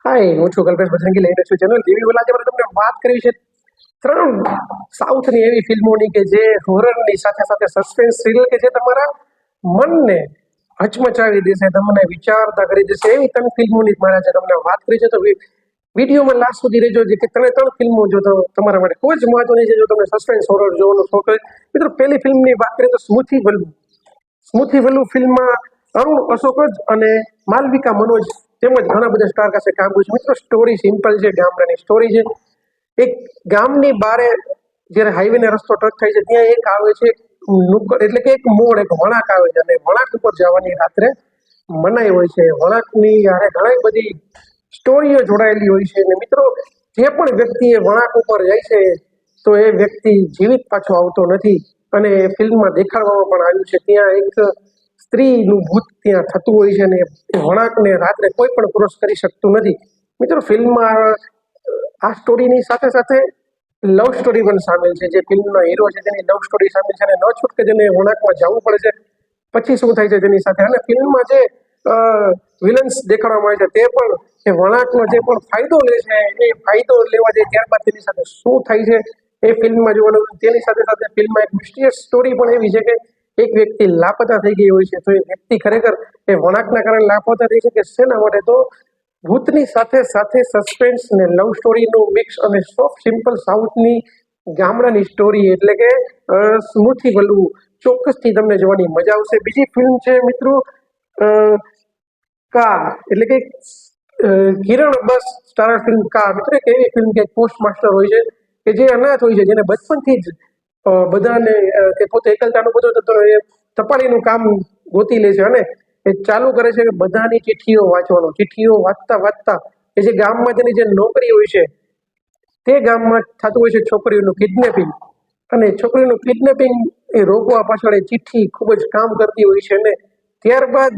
હાય, હું છું કલ્પેશ બજરંગી લઈને છું ચેનલ જેવી ઓલા આજે મારે તમને વાત કરવી છે ત્રણ સાઉથની એવી ફિલ્મોની કે જે હોરરની સાથે સાથે સસ્પેન્સ થ્રિલર કે જે તમારા મનને હચમચાવી દેશે, તમને વિચારતા કરી દેશે એવી ત્રણ ફિલ્મોની મારે આજે તમને વાત કરી છે. તો વિડીયોમાં લાસ્ટ સુધી રહેજો જે કે ત્રણ ફિલ્મો જો તો તમારા માટે ખૂબ જ મહત્વની છે. જો તમને સસ્પેન્સ હોરર જોવાનો શોખ હોય મિત્રો, પહેલી ફિલ્મની વાત કરીએ તો સ્મૂથી વલ્લુ ફિલ્મમાં અરુણ અશોક જ અને માલવિકા મનોજ તેમજ ઘણા બધા સ્ટાર પાસે કામ કર્યું છે. મિત્રો સ્ટોરી સિમ્પલ છે, ગામડાની સ્ટોરી છે. એક ગામની બારે જ્યારે હાઈવેનો રસ્તો ટચ થાય છે ત્યાં એક આવે છે નુક્કડ, એટલે કે એક મોડ, એક વળાંક આવે છે અને વળાંક ઉપર જવાની રાત્રે મનાઈ હોય છે. વળાંકની યારે ઘણી બધી સ્ટોરીઓ જોડાયેલી હોય છે અને મિત્રો જે પણ વ્યક્તિ એ વળાંક ઉપર જાય છે તો એ વ્યક્તિ જીવિત પાછો આવતો નથી. અને ફિલ્મમાં દેખાડવામાં પણ આવ્યું છે ત્યાં એક સ્ત્રીનું ભૂત ત્યાં થતું હોય છે અને એ વળાંકને રાત્રે કોઈ પણ ક્રોસ કરી શકતું નથી. મિત્રો ફિલ્મમાં આ સ્ટોરીની સાથે સાથે લવ સ્ટોરી પણ સામેલ છે. જે ફિલ્મનો હીરો છે તેની લવ સ્ટોરી સામેલ છે અને ન છૂટકે જેને વળાંકમાં જવું પડે છે પછી શું થાય છે તેની સાથે. અને ફિલ્મમાં જે વિલન્સ દેખાડવામાં આવે છે તે પણ એ વળાંકનો જે પણ ફાયદો લે છે એ ફાયદો લેવા જાય ત્યારબાદ તેની સાથે શું થાય છે એ ફિલ્મમાં જોવાનું. તેની સાથે સાથે ફિલ્મમાં એક મિસ્ટીરિયસ સ્ટોરી પણ એવી છે કે એક વ્યક્તિ લાપતા થઈ ગઈ હોય છે તો એ વ્યક્તિ ખરેખર એ વળાંકના કારણે લાપતા થઈ છે કે શેના માટે, તો ભૂતની સાથે સાથે સસ્પેન્સ ને લવ સ્ટોરીનું મિક્સ અને સોફ્ટ સિમ્પલ સાઉથની ગામડાની સ્ટોરી એટલે કે સ્મૂથી વલ્લુ ચોક્કસથી તમને જોવાની મજા આવશે. બીજી ફિલ્મ છે મિત્રો કા, એટલે કે કિરણ બસ સ્ટાર ફિલ્મ કા. મિત્રો એક એવી ફિલ્મ કે પોસ્ટ માસ્ટર હોય છે કે જે અનાથ હોય છે, જેને બચપનથી જ બધાને કે પોતે એકલતાનું બધું એ ટપાલીનું કામ ગોતી લે છે અને એ ચાલુ કરે છે કે બધાની ચિઠ્ઠીઓ વાંચવાનો. ચિઠ્ઠીઓ વાંચતા વાંચતા એ જે ગામમાં તેની જે નોકરી હોય છે તે ગામમાં થતું હોય છે છોકરીઓનું કિડનેપિંગ. અને છોકરીનું કિડનેપિંગ એ રોકવા પાછળ એ ચિઠ્ઠી ખૂબ જ કામ કરતી હોય છે અને ત્યારબાદ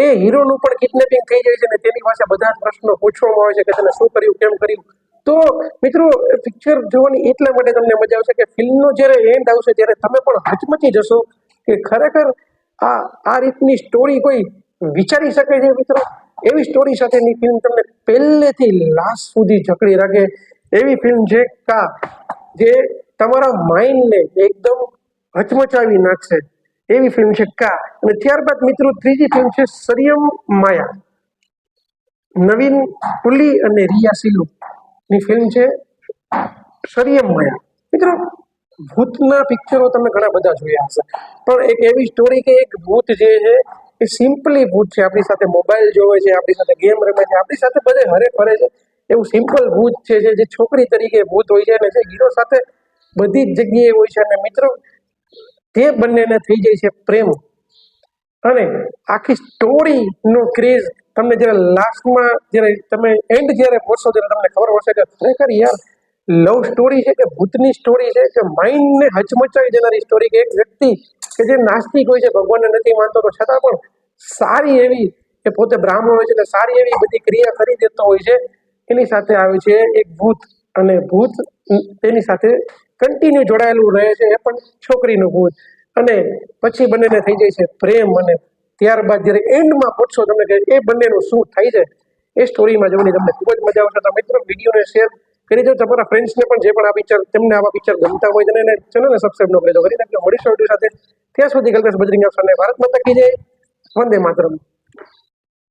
એ હીરોનું પણ કિડનેપિંગ થઈ જાય છે અને તેની પાસે બધા જ પ્રશ્નો પૂછવામાં આવે છે કે તેને શું કર્યું, કેમ કર્યું. તો મિત્રો પિક્ચર જોવાની એટલા માટે તમને મજા આવશે કે ફિલ્મનો જ્યારે એન્ડ આવશે ત્યારે તમે પણ હચમચી જશો કે ખરેખર આ રીતની સ્ટોરી કોઈ વિચારી શકે છે. મિત્રો એવી સ્ટોરી સાથેની ફિલ્મ તમને પહેલેથી લાસ્ટ સુધી જકડી રાખે એવી ફિલ્મ છે કા, જે તમારા માઇન્ડને એકદમ હચમચાવી નાખશે એવી ફિલ્મ છે કા. અને ત્યારબાદ મિત્રો ત્રીજી ફિલ્મ છે સરિયમ માયા. નવીન પુલી અને રિયા સિલ્લુ ની ફિલ્મ છે સરિયમ માયા. મિત્રો ભૂતના પિક્ચરો તમે ઘણા બધા જોયા હશે, પણ એક એવી સ્ટોરી કે એક ભૂત જે છે એ સિમ્પલી ભૂત છે, આપણી સાથે મોબાઈલ જોવે છે, આપણી સાથે ગેમ રમે છે, આપણી સાથે બધે હરે ફરે છે, એવું સિમ્પલ ભૂત છે જે છોકરી તરીકે ભૂત હોય છે અને જે હીરો સાથે બધી જ જગ્યાએ હોય છે. અને મિત્રો તે બંનેને થઈ જાય છે પ્રેમ અને આખી સ્ટોરીનો ક્રેઝ તમને જ્યારે લાસ્ટમાં જ્યારે તમે એન્ડ જ્યારે પહોંચશો ત્યારે તમને ખબર પડશે કે ખરેખર યાર લવ સ્ટોરી છે કે ભૂતની સ્ટોરી છે કે માઇન્ડને હચમચાવી દેનારી સ્ટોરી. કે એક વ્યક્તિ કે જે નાસ્તિક હોય છે, ભગવાનને નથી માનતો, તો છતાં પણ સારી એવી કે પોતે બ્રાહ્મણ હોય છે અને સારી એવી બધી ક્રિયા કરી દેતો હોય છે, એની સાથે આવે છે એક ભૂત અને ભૂત તેની સાથે કન્ટિન્યુ જોડાયેલું રહે છે, એ પણ છોકરીનું ભૂત. અને પછી બંનેને થઈ જાય છે પ્રેમ અને ત્યારબાદ જ્યારે એન્ડમાં પૂછશો તમે કે એ બંનેનું શું થાય છે એ સ્ટોરીમાં જોવાની તમને ખૂબ જ મજા આવશે. તો મિત્રો વિડીયોને શેર કરી દો તમારા ફ્રેન્ડ્સને પણ, જે પણ આ પિક્ચર તેમને આવા પિક્ચર ગમતા હોય તેને ચેનલને સબસ્ક્રાઈબ ન કરી દો. કરી નાખજો. મળીશું વિડીયો સાથે. ત્યાં સુધી કલ્પેશ બજરંગી આપશો. ભારત માતા કી જય. વંદે માતરમ.